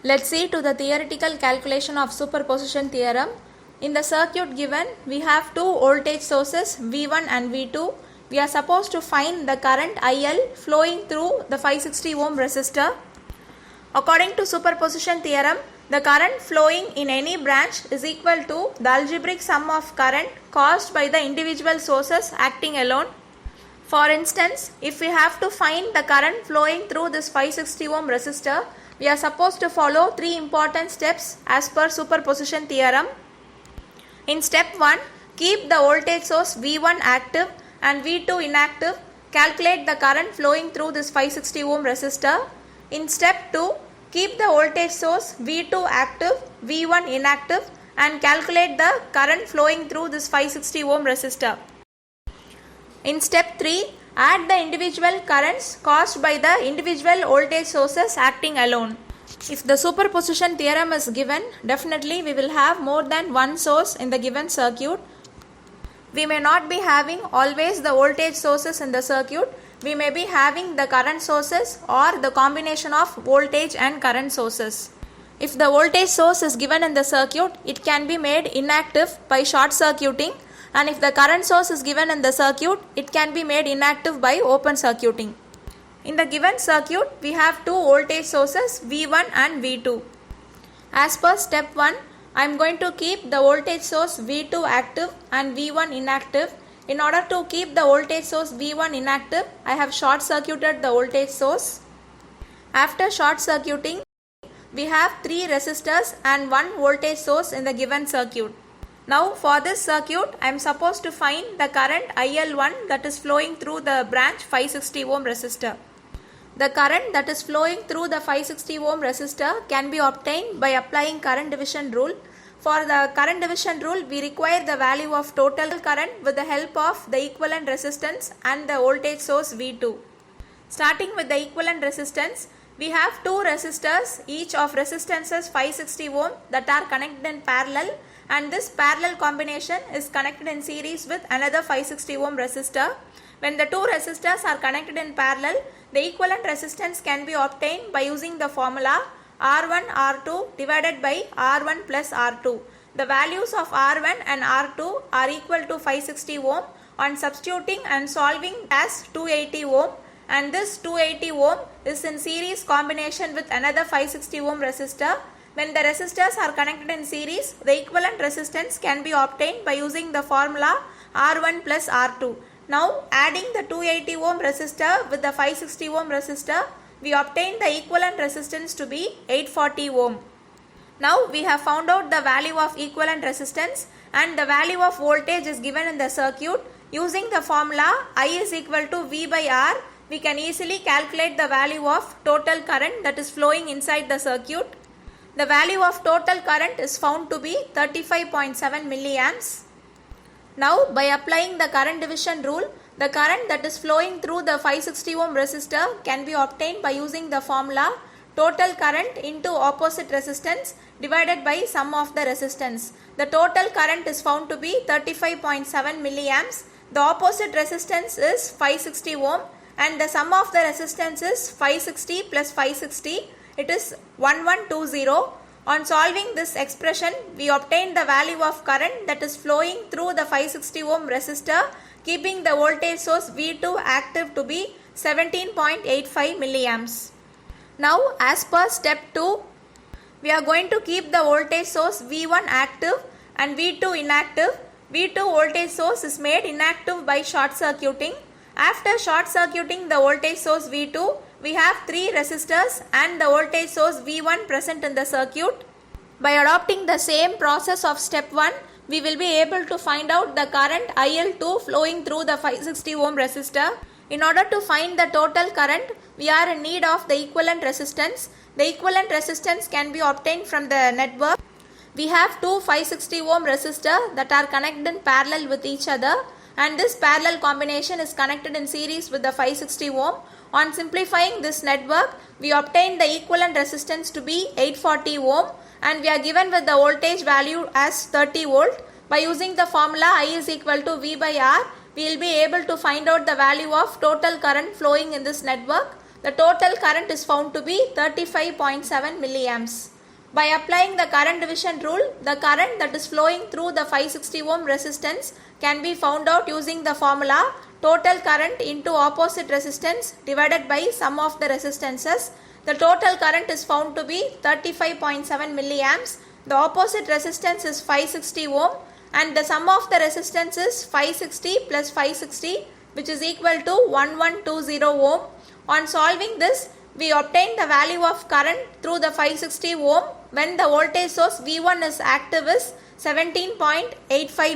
Let's see to the theoretical calculation of superposition theorem. In the circuit given, we have two voltage sources V1 and V2. We are supposed to find the current IL flowing through the 560 ohm resistor. According to superposition theorem, the current flowing in any branch is equal to the algebraic sum of current caused by the individual sources acting alone. For instance, if we have to find the current flowing through this 560 ohm resistor, we are supposed to follow three important steps as per superposition theorem. In step 1, keep the voltage source V1 active and V2 inactive. Calculate the current flowing through this 560 ohm resistor. In step 2, keep the voltage source V2 active, V1 inactive and calculate the current flowing through this 560 ohm resistor. In step 3, add the individual currents caused by the individual voltage sources acting alone. If the superposition theorem is given, definitely we will have more than one source in the given circuit. We may not be having always the voltage sources in the circuit. We may be having the current sources or the combination of voltage and current sources. If the voltage source is given in the circuit, it can be made inactive by short circuiting, and if the current source is given in the circuit, it can be made inactive by open circuiting. In the given circuit, we have two voltage sources V1 and V2. As per step 1, I am going to keep the voltage source V2 active and V1 inactive. In order to keep the voltage source V1 inactive, I have short circuited the voltage source. After short circuiting, we have three resistors and one voltage source in the given circuit. Now for this circuit, I am supposed to find the current IL1 that is flowing through the branch 560 ohm resistor. The current that is flowing through the 560 ohm resistor can be obtained by applying current division rule. For the current division rule, we require the value of total current with the help of the equivalent resistance and the voltage source V2. Starting with the equivalent resistance, we have two resistors, each of resistances 560 ohm that are connected in parallel, and this parallel combination is connected in series with another 560 ohm resistor. When the two resistors are connected in parallel, the equivalent resistance can be obtained by using the formula R1 R2 divided by R1 plus R2. The values of R1 and R2 are equal to 560 ohm on substituting and solving as 280 ohm, and this 280 ohm is in series combination with another 560 ohm resistor. When the resistors are connected in series, the equivalent resistance can be obtained by using the formula R1 plus R2. Now adding the 280 ohm resistor with the 560 ohm resistor, we obtain the equivalent resistance to be 840 ohm. Now we have found out the value of equivalent resistance and the value of voltage is given in the circuit. Using the formula I is equal to V by R, we can easily calculate the value of total current that is flowing inside the circuit. The value of total current is found to be 35.7 milliamps. Now by applying the current division rule, the current that is flowing through the 560 ohm resistor can be obtained by using the formula total current into opposite resistance divided by sum of the resistance. The total current is found to be 35.7 milliamps. The opposite resistance is 560 ohm and the sum of the resistance is 560 plus 560. It is 1120. On solving this expression, we obtain the value of current that is flowing through the 560 ohm resistor, keeping the voltage source V2 active to be 17.85 milliamps. Now as per step 2, we are going to keep the voltage source V1 active and V2 inactive. V2 voltage source is made inactive by short circuiting. After short circuiting the voltage source V2, we have three resistors and the voltage source V1 present in the circuit. By adopting the same process of step 1, we will be able to find out the current IL2 flowing through the 560 ohm resistor. In order to find the total current, we are in need of the equivalent resistance. The equivalent resistance can be obtained from the network. We have two 560 ohm resistors that are connected in parallel with each other, and this parallel combination is connected in series with the 560 ohm. On simplifying this network, we obtain the equivalent resistance to be 840 ohm and we are given with the voltage value as 30 volt. By using the formula I is equal to V by R, we will be able to find out the value of total current flowing in this network. The total current is found to be 35.7 milliamps. By applying the current division rule, the current that is flowing through the 560 ohm resistance can be found out using the formula total current into opposite resistance divided by sum of the resistances. The total current is found to be 35.7 milliamps. The opposite resistance is 560 ohm and the sum of the resistance is 560 plus 560, which is equal to 1120 ohm. On solving this, we obtain the value of current through the 560 ohm when the voltage source V1 is active is 17.85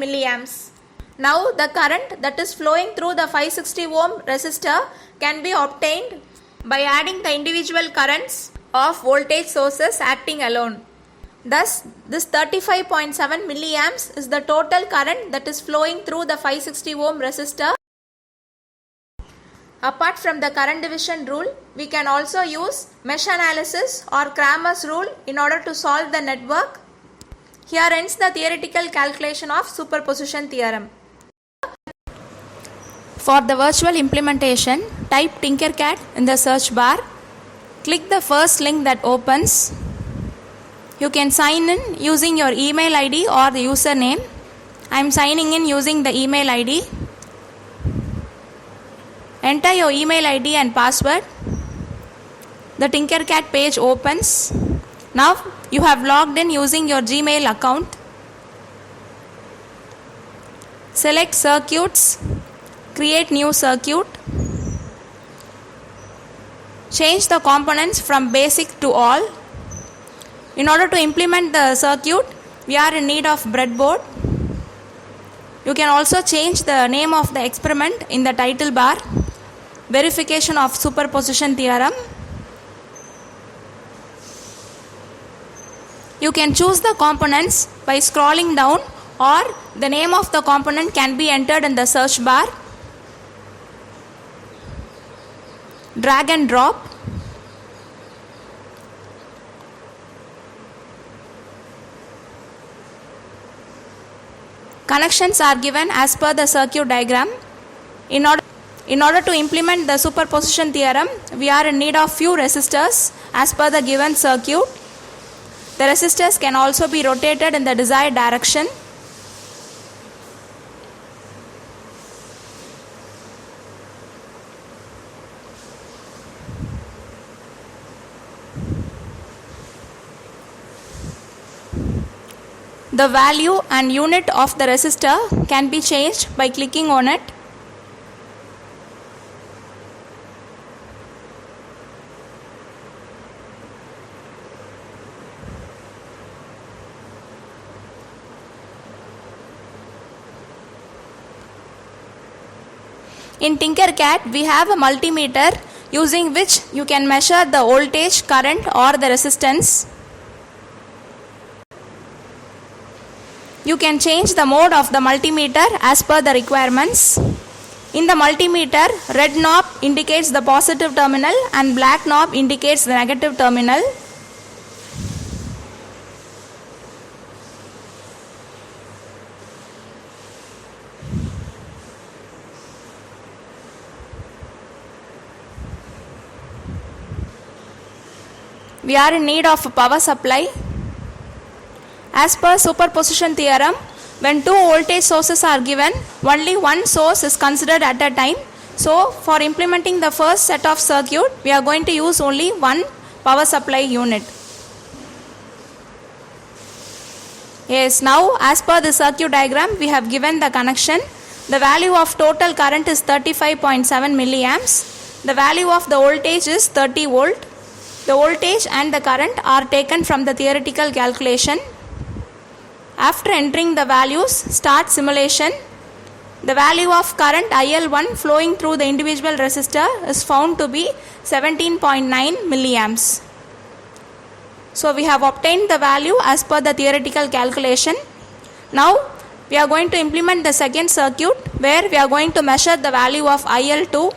milliamps. Now the current that is flowing through the 560 ohm resistor can be obtained by adding the individual currents of voltage sources acting alone. Thus, this 35.7 milliamps is the total current that is flowing through the 560 ohm resistor. Apart from the current division rule, we can also use mesh analysis or Cramer's rule in order to solve the network. Here ends the theoretical calculation of superposition theorem. For the virtual implementation, type Tinkercad in the search bar. Click the first link that opens. You can sign in using your email ID or the username. I am signing in using the email ID. Enter your email ID and password. The Tinkercad page opens. Now you have logged in using your Gmail account. Select circuits. Create new circuit. Change the components from basic to all. In order to implement the circuit, we are in need of breadboard. You can also change the name of the experiment in the title bar. Verification of superposition theorem. You can choose the components by scrolling down, or the name of the component can be entered in the search bar. Drag and drop. Connections are given as per the circuit diagram. In order to implement the superposition theorem, we are in need of few resistors as per the given circuit. The resistors can also be rotated in the desired direction. The value and unit of the resistor can be changed by clicking on it. In Tinkercad, we have a multimeter using which you can measure the voltage, current or the resistance. You can change the mode of the multimeter as per the requirements. In the multimeter, red knob indicates the positive terminal and black knob indicates the negative terminal. We are in need of a power supply. As per superposition theorem, when two voltage sources are given, only one source is considered at a time. So, for implementing the first set of circuit, we are going to use only one power supply unit. Yes, now as per the circuit diagram, we have given the connection. The value of total current is 35.7 milliamps. The value of the voltage is 30 volt. The voltage and the current are taken from the theoretical calculation. After entering the values, start simulation. The value of current IL1 flowing through the individual resistor is found to be 17.9 milliamps. So we have obtained the value as per the theoretical calculation. Now we are going to implement the second circuit where we are going to measure the value of IL2.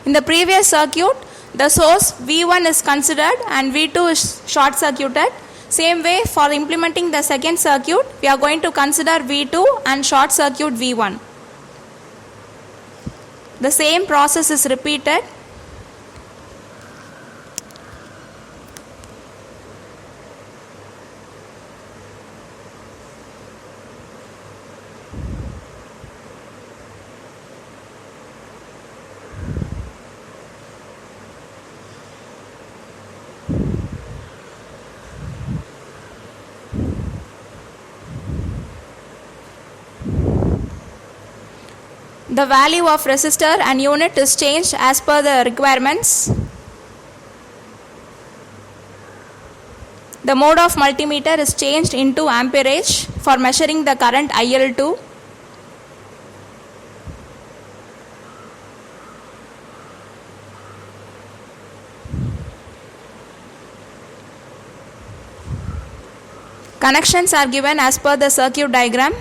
In the previous circuit, the source V1 is considered and V2 is short circuited. Same way, for implementing the second circuit, we are going to consider V2 and short circuit V1. The same process is repeated. The value of resistor and unit is changed as per the requirements. The mode of multimeter is changed into amperage for measuring the current IL2. Connections are given as per the circuit diagram.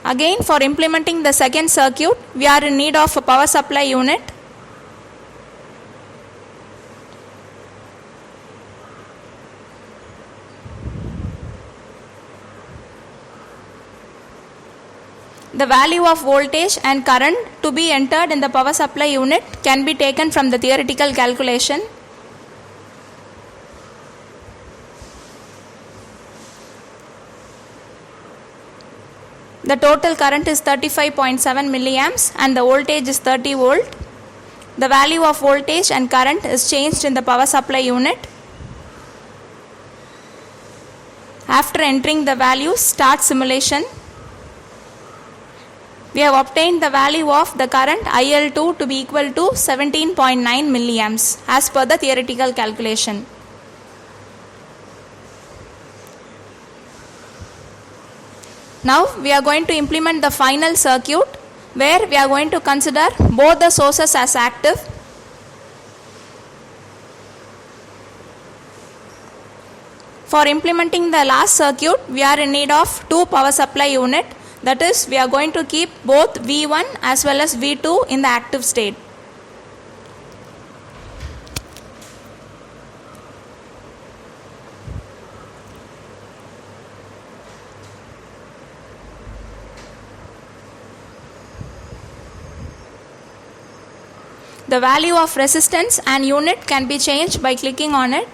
Again, for implementing the second circuit, we are in need of a power supply unit. The value of voltage and current to be entered in the power supply unit can be taken from the theoretical calculation. The total current is 35.7 milliamps and the voltage is 30 volt. The value of voltage and current is changed in the power supply unit. After entering the values, start simulation. We have obtained the value of the current IL2 to be equal to 17.9 milliamps as per the theoretical calculation. Now we are going to implement the final circuit where we are going to consider both the sources as active. For implementing the last circuit, we are in need of two power supply unit. That is, we are going to keep both V1 as well as V2 in the active state. The value of resistance and unit can be changed by clicking on it.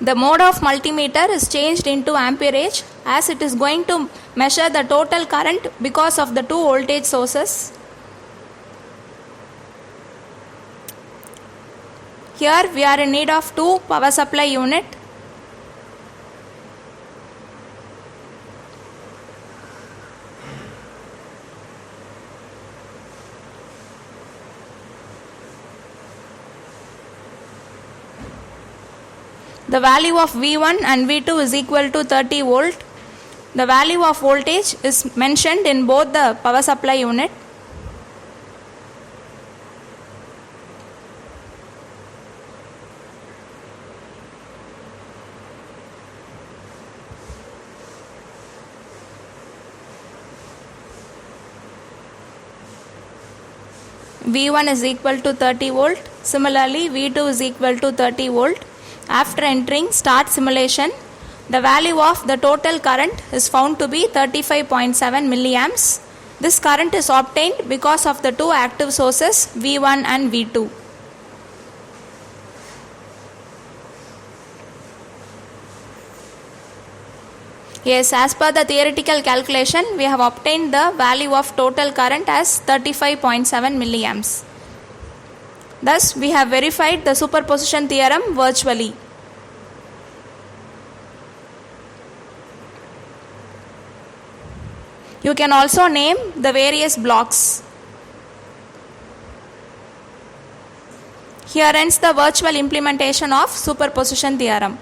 The mode of multimeter is changed into amperage as it is going to measure the total current because of the two voltage sources. Here we are in need of two power supply unit. The value of V1 and V2 is equal to 30 volt. The value of voltage is mentioned in both the power supply unit. V1 is equal to 30 volt. Similarly, V2 is equal to 30 volt. After entering start simulation, the value of the total current is found to be 35.7 milliamps. This current is obtained because of the two active sources V1 and V2. Yes, as per the theoretical calculation, we have obtained the value of total current as 35.7 milliamps. Thus, we have verified the superposition theorem virtually. You can also name the various blocks. Here ends the virtual implementation of superposition theorem.